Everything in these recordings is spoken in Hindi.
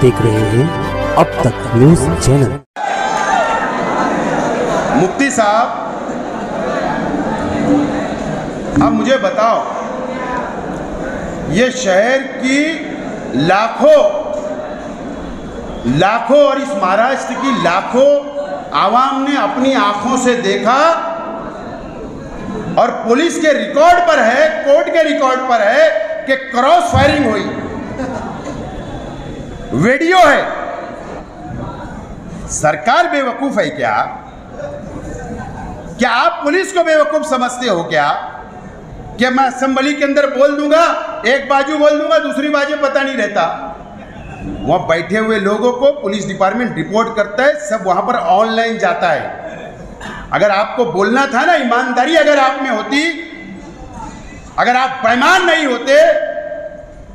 देख रहे हैं अब तक न्यूज चैनल। मुफ्ती साहब, अब मुझे बताओ, ये शहर की लाखों और इस महाराष्ट्र की लाखों आवाम ने अपनी आंखों से देखा और पुलिस के रिकॉर्ड पर है, कोर्ट के रिकॉर्ड पर है कि क्रॉस फायरिंग हुई, वीडियो है। सरकार बेवकूफ है क्या? क्या आप पुलिस को बेवकूफ समझते हो क्या? कि मैं असेंबली के अंदर बोल दूंगा, एक बाजू बोल दूंगा, दूसरी बाजू पता नहीं रहता। वहां बैठे हुए लोगों को पुलिस डिपार्टमेंट रिपोर्ट करता है, सब वहां पर ऑनलाइन जाता है। अगर आपको बोलना था ना, ईमानदारी अगर आप में होती, अगर आप बेईमान नहीं होते,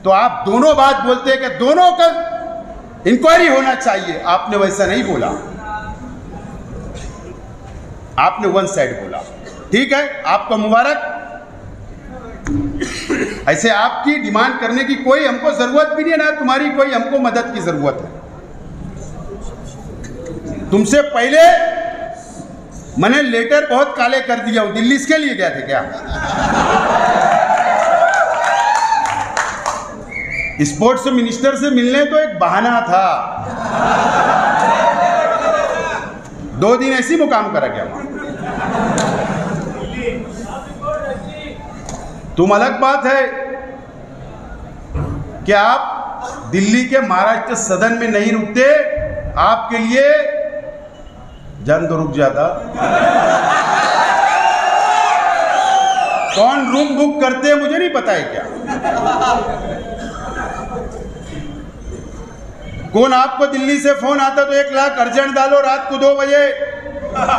तो आप दोनों बात बोलते कि दोनों का इंक्वायरी होना चाहिए। आपने वैसा नहीं बोला, आपने वन साइड बोला। ठीक है, आपको मुबारक। ऐसे आपकी डिमांड करने की कोई हमको जरूरत भी नहीं है, ना तुम्हारी कोई हमको मदद की जरूरत है। तुमसे पहले मैंने लेटर बहुत काले कर दिया हूं। दिल्ली इसके लिए गए थे क्या? स्पोर्ट्स मिनिस्टर से मिलने तो एक बहाना था, 2 दिन ऐसी मुकाम करा गया वहां। तुम अलग बात है कि आप दिल्ली के महाराष्ट्र सदन में नहीं रुकते, आपके लिए जान तो रुक जाता। कौन रूम बुक करते हैं मुझे नहीं पता है क्या? कौन आपको दिल्ली से फोन आता तो 1 लाख अर्जेंट डालो रात को 2 बजे,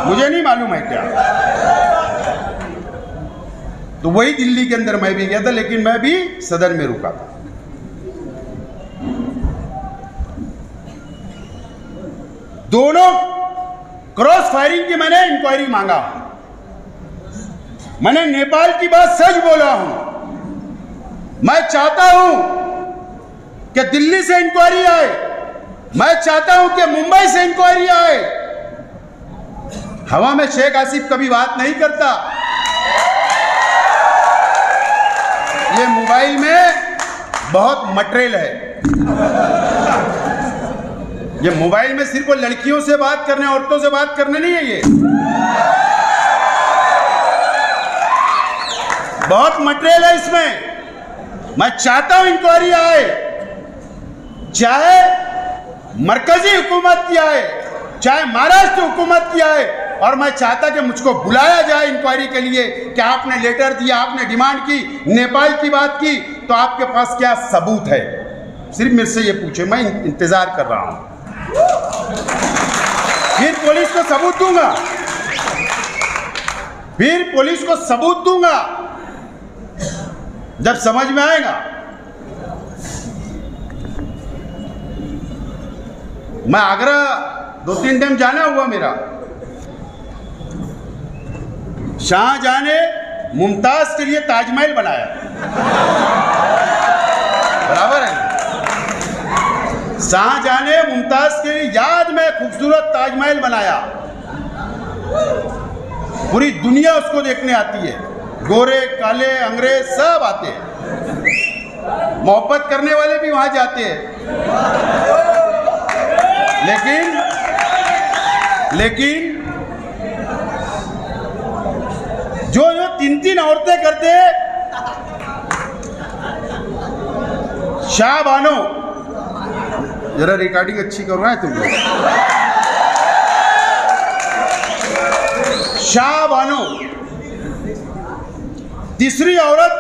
मुझे नहीं मालूम है क्या? तो वही दिल्ली के अंदर मैं भी गया था, लेकिन मैं भी सदन में रुका था। दोनों क्रॉस फायरिंग की मैंने इंक्वायरी मांगा। मैंने नेपाल की बात सच बोला हूं। मैं चाहता हूं कि दिल्ली से इंक्वायरी आए, मैं चाहता हूं कि मुंबई से इंक्वायरी आए। हवा में शेख आसिफ कभी बात नहीं करता। ये मोबाइल में बहुत मटेरियल है। ये मोबाइल में सिर्फ लड़कियों से बात करने, औरतों से बात करने नहीं है। ये बहुत मटेरियल है इसमें। मैं चाहता हूं इंक्वायरी आए, चाहे मरकजी हुकूमत की आए, चाहे महाराष्ट्र हुकूमत की आए। और मैं चाहता कि मुझको बुलाया जाए इंक्वायरी के लिए कि आपने लेटर दिया, आपने डिमांड की, नेपाल की बात की, तो आपके पास क्या सबूत है? सिर्फ मेरे से ये पूछे, मैं इंतजार कर रहा हूं। फिर पुलिस को सबूत दूंगा, फिर पुलिस को सबूत दूंगा जब समझ में आएगा। मैं आगरा 2-3 टाइम जाना हुआ मेरा। शाहजहां ने मुमताज के लिए ताजमहल बनाया, बराबर है। शाहजहां ने मुमताज के लिए याद में खूबसूरत ताजमहल बनाया। पूरी दुनिया उसको देखने आती है, गोरे काले अंग्रेज सब आते हैं, मोहब्बत करने वाले भी वहां जाते हैं। लेकिन जो 3-3 औरतें करते हैं, शाह बानो, जरा रिकॉर्डिंग अच्छी करो ना तुम लोग। शाह बानो तीसरी औरत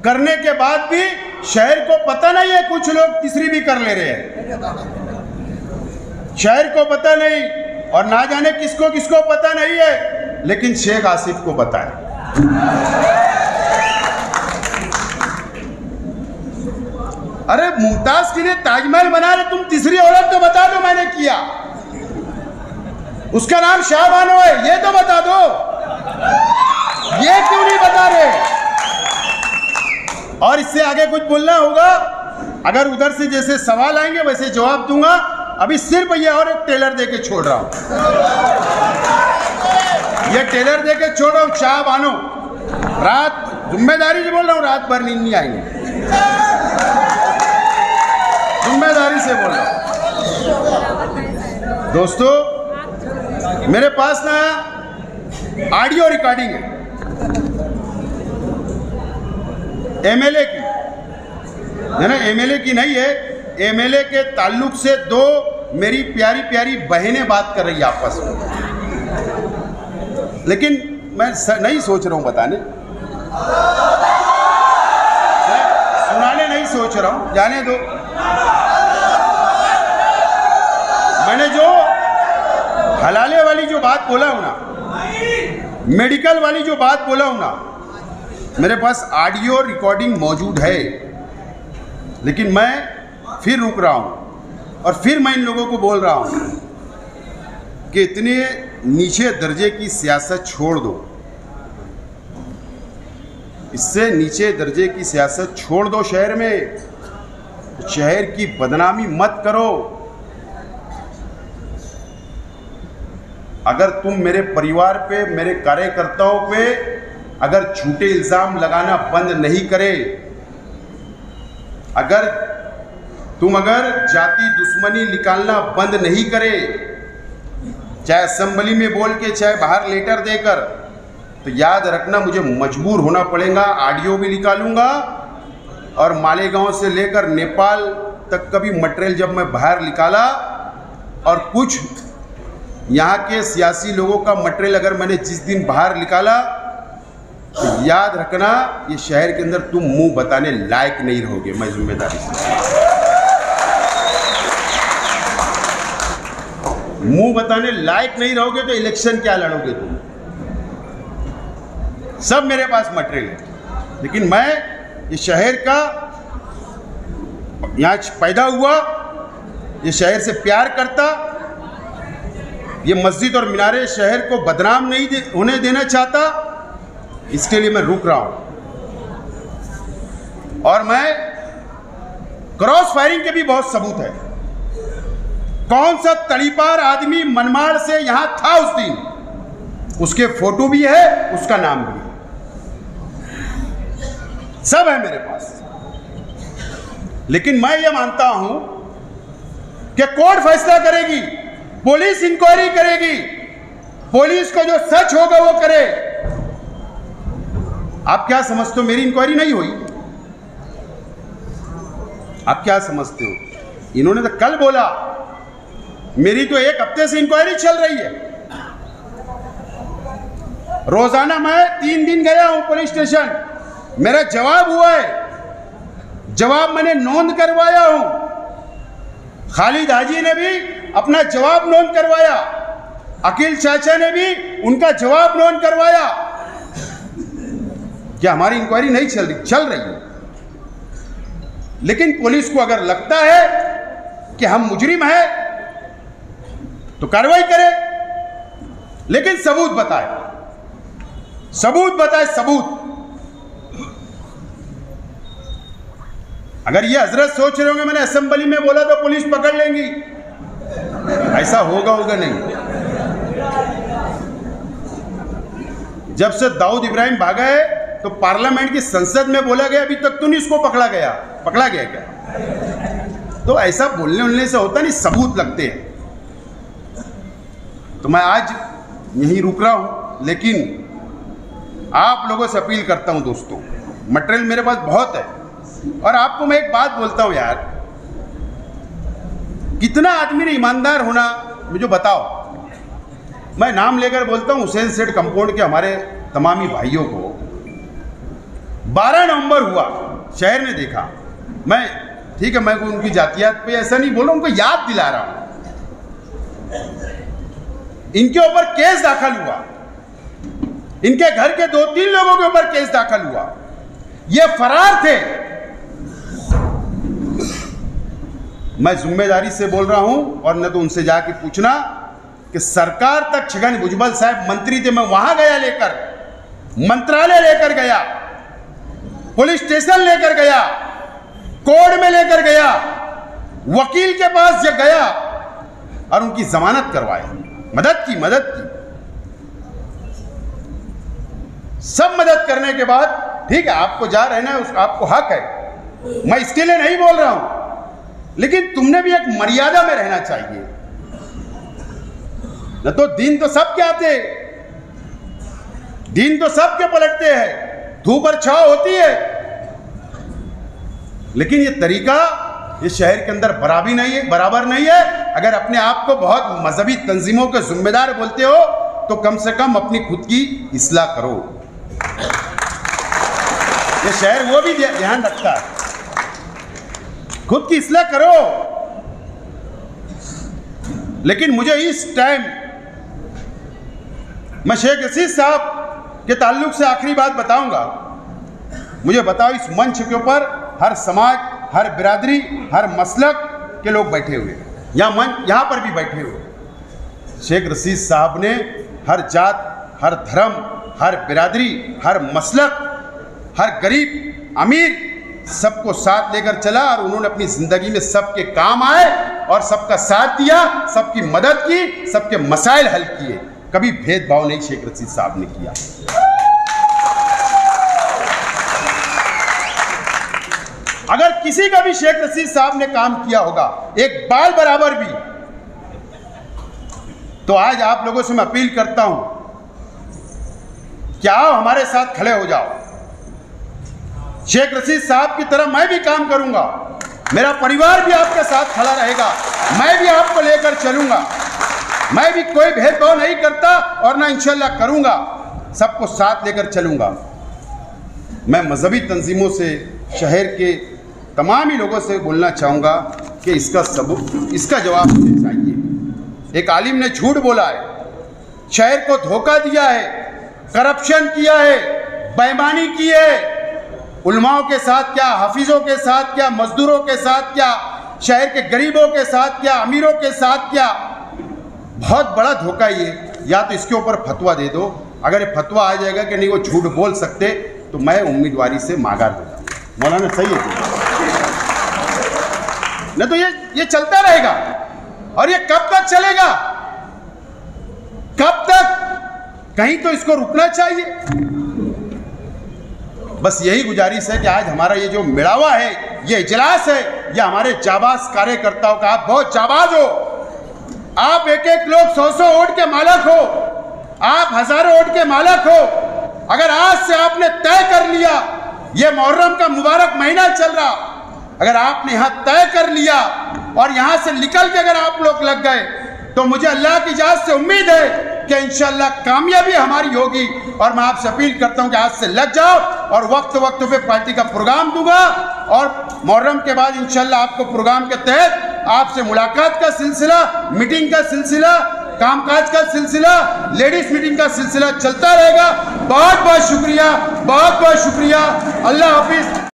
करने के बाद भी शहर को पता नहीं है, कुछ लोग तीसरी भी कर ले रहे हैं, शहर को पता नहीं, और ना जाने किसको किसको पता नहीं है, लेकिन शेख आसिफ को पता है। अरे मुमताज के लिए ताजमहल बना रहे, तुम तीसरी औरत तो बता दो मैंने किया, उसका नाम शाह बानो है, ये तो बता दो। ये क्यों नहीं बता रहे? और इससे आगे कुछ बोलना होगा अगर उधर से जैसे सवाल आएंगे वैसे जवाब दूंगा। अभी सिर्फ ये और एक टेलर दे के छोड़ रहा हूं, ये टेलर दे के छोड़ रहा हूं। चाह बानो, रात जिम्मेदारी से बोल रहा हूं, रात भर नींद नहीं आएंगे, जिम्मेदारी से बोल रहा हूं। दोस्तों, मेरे पास ना ऑडियो रिकॉर्डिंग है एमएलए की, है ना, एमएलए की नहीं है, एमएलए के ताल्लुक से दो मेरी प्यारी प्यारी बहनें बात कर रही है आपस में। लेकिन मैं नहीं सोच रहा हूं बताने, सुनाने नहीं सोच रहा हूं, जाने दो। मैंने जो हलाले वाली जो बात बोला हूं ना, मेडिकल वाली जो बात बोला हूं ना, मेरे पास ऑडियो रिकॉर्डिंग मौजूद है। लेकिन मैं फिर रुक रहा हूं और फिर मैं इन लोगों को बोल रहा हूं कि इतने नीचे दर्जे की सियासत छोड़ दो, इससे नीचे दर्जे की सियासत छोड़ दो। शहर में शहर की बदनामी मत करो। अगर तुम मेरे परिवार पे, मेरे कार्यकर्ताओं पे अगर झूठे इल्जाम लगाना बंद नहीं करे, अगर जाति दुश्मनी निकालना बंद नहीं करे, चाहे असेंबली में बोल के चाहे बाहर लेटर देकर, तो याद रखना मुझे मजबूर होना पड़ेगा। ऑडियो भी निकालूंगा और मालेगांव से लेकर नेपाल तक का भी मटेरियल जब मैं बाहर निकाला और कुछ यहाँ के सियासी लोगों का मटेरियल अगर मैंने जिस दिन बाहर निकाला, तो याद रखना ये शहर के अंदर तुम मुंह बताने लायक नहीं रहोगे। मैं जिम्मेदारी से मुंह बताने लायक नहीं रहोगे तो इलेक्शन क्या लड़ोगे तुम? सब मेरे पास मटेरियल है, लेकिन मैं ये शहर का यहाँ पैदा हुआ, ये शहर से प्यार करता, ये मस्जिद और मीनारे शहर को बदनाम नहीं होने देना चाहता, इसके लिए मैं रुक रहा हूं। और मैं क्रॉस फायरिंग के भी बहुत सबूत है। कौन सा तड़ीपार आदमी मनमाड़ से यहां था उस दिन, उसके फोटो भी है, उसका नाम भी है, सब है मेरे पास। लेकिन मैं ये मानता हूं कि कोर्ट फैसला करेगी, पुलिस इंक्वायरी करेगी, पुलिस को जो सच होगा वो करे। आप क्या समझते हो मेरी इंक्वायरी नहीं हुई? आप क्या समझते हो? इन्होंने तो कल बोला, मेरी तो एक हफ्ते से इंक्वायरी चल रही है। रोजाना मैं 3 दिन गया हूं पुलिस स्टेशन, मेरा जवाब हुआ है, जवाब मैंने नोंद करवाया हूं। खालिद हाजी ने भी अपना जवाब नोंद करवाया, अकील चाचा ने भी उनका जवाब नोंद करवाया। क्या हमारी इंक्वायरी नहीं चल रही? चल रही है। लेकिन पुलिस को अगर लगता है कि हम मुजरिम हैं तो कार्रवाई करे, लेकिन सबूत बताए, सबूत बताए, सबूत। अगर ये हजरत सोच रहे होंगे मैंने असेंबली में बोला तो पुलिस पकड़ लेंगी, ऐसा होगा नहीं। जब से दाऊद इब्राहिम भागा है तो पार्लियामेंट की संसद में बोला गया, अभी तक तो नहीं उसको पकड़ा गया क्या? तो ऐसा बोलने से होता नहीं, सबूत लगते हैं। तो मैं आज यहीं रुक रहा हूं, लेकिन आप लोगों से अपील करता हूं दोस्तों, मटेरियल मेरे पास बहुत है। और आपको मैं एक बात बोलता हूं यार, कितना आदमी ने ईमानदार होना मुझे बताओ। मैं नाम लेकर बोलता हूं, हुसैन सेठ कंपाउंड के हमारे तमामी भाइयों को 12 नवंबर हुआ, शहर ने देखा। मैं ठीक है, मैं उनकी जातियात पे ऐसा नहीं बोल रहा, उनको याद दिला रहा हूं। इनके ऊपर केस दाखिल हुआ, इनके घर के 2-3 लोगों के ऊपर केस दाखिल हुआ, ये फरार थे। मैं जिम्मेदारी से बोल रहा हूं, और न तो उनसे जाके पूछना कि सरकार तक छगन भुजबल साहब मंत्री थे, मैं वहां गया, लेकर मंत्रालय लेकर गया, पुलिस स्टेशन लेकर गया, कोर्ट में लेकर गया, वकील के पास जब गया और उनकी जमानत करवाई, मदद की सब मदद करने के बाद ठीक है, आपको जा रहना है, उसका आपको हक है, मैं इसके लिए नहीं बोल रहा हूं, लेकिन तुमने भी एक मर्यादा में रहना चाहिए। न तो दिन तो सबके आते, दिन तो सबके पलटते हैं, धूप और छाव होती है, लेकिन ये तरीका ये शहर के अंदर बराबर नहीं है। अगर अपने आप को बहुत मजहबी तंजीमों के जिम्मेदार बोलते हो तो कम से कम अपनी खुद की इस्लाह करो। ये शहर वो भी ध्यान रखता है, खुद की इस्लाह करो। लेकिन मुझे इस टाइम मैं शेख रशीद साहब के ताल्लुक से आखिरी बात बताऊंगा। मुझे बताओ, इस मंच के ऊपर हर समाज, हर बिरादरी, हर मसलक के लोग बैठे हुए, यहां पर भी बैठे हुए। शेख रशीद साहब ने हर जात, हर धर्म, हर बिरादरी, हर मसलक, हर गरीब अमीर सबको साथ लेकर चला और उन्होंने अपनी जिंदगी में सबके काम आए और सबका साथ दिया, सबकी मदद की, सबके मसाइल हल किए। कभी भेदभाव नहीं शेख रशीद साहब ने किया। अगर किसी का भी शेख रशीद साहब ने काम किया होगा एक बाल बराबर भी, तो आज आप लोगों से मैं अपील करता हूं कि आओ हमारे साथ खड़े हो जाओ। शेख रशीद साहब की तरह मैं भी काम करूंगा, मेरा परिवार भी आपके साथ खड़ा रहेगा, मैं भी आपको लेकर चलूंगा। मैं भी कोई भेदभाव नहीं करता और ना इंशाल्लाह करूंगा, सबको साथ लेकर चलूंगा। मैं मजहबी तंजीमों से, शहर के तमाम ही लोगों से बोलना चाहूँगा कि इसका जवाब मुझे चाहिए। एक आलिम ने झूठ बोला है, शहर को धोखा दिया है, करप्शन किया है, बेईमानी की है। उलमाओं के साथ क्या, हफीज़ों के साथ क्या, मजदूरों के साथ क्या, शहर के गरीबों के साथ क्या, अमीरों के साथ क्या, बहुत बड़ा धोखा ये। या तो इसके ऊपर फतवा दे दो, अगर ये फतवा आ जाएगा कि नहीं वो झूठ बोल सकते तो मैं उम्मीदवारी से मागार हो जाऊंगा। मौलाना सही है नहीं तो ये चलता रहेगा। और ये कब तक चलेगा, कब तक? कहीं तो इसको रुकना चाहिए। बस यही गुजारिश है कि आज हमारा ये जो मिलावा है, ये इजलास है, ये हमारे जाबाज कार्यकर्ताओं का। आप बहुत जाबाज हो, आप एक एक लोग 100-100 वोट के मालक हो, आप हजारों वोट के मालक हो। अगर आज से आपने तय कर लिया, ये मुहर्रम का मुबारक महीना चल रहा, अगर आपने यहां तय कर लिया और यहां से निकल के अगर आप लोग लग गए तो मुझे अल्लाह की इजाज़त से उम्मीद है कि इंशाल्लाह कामयाबी हमारी होगी। और मैं आपसे अपील करता हूं कि आज से लग जाओ और वक्त वक्त पे पार्टी का प्रोग्राम दूंगा और मुहर्रम के बाद इंशाल्लाह आपको प्रोग्राम के तहत आपसे मुलाकात का सिलसिला, मीटिंग का सिलसिला, कामकाज का सिलसिला, लेडीज मीटिंग का सिलसिला चलता रहेगा। बहुत बहुत शुक्रिया, बहुत बहुत शुक्रिया। अल्लाह हाफिज।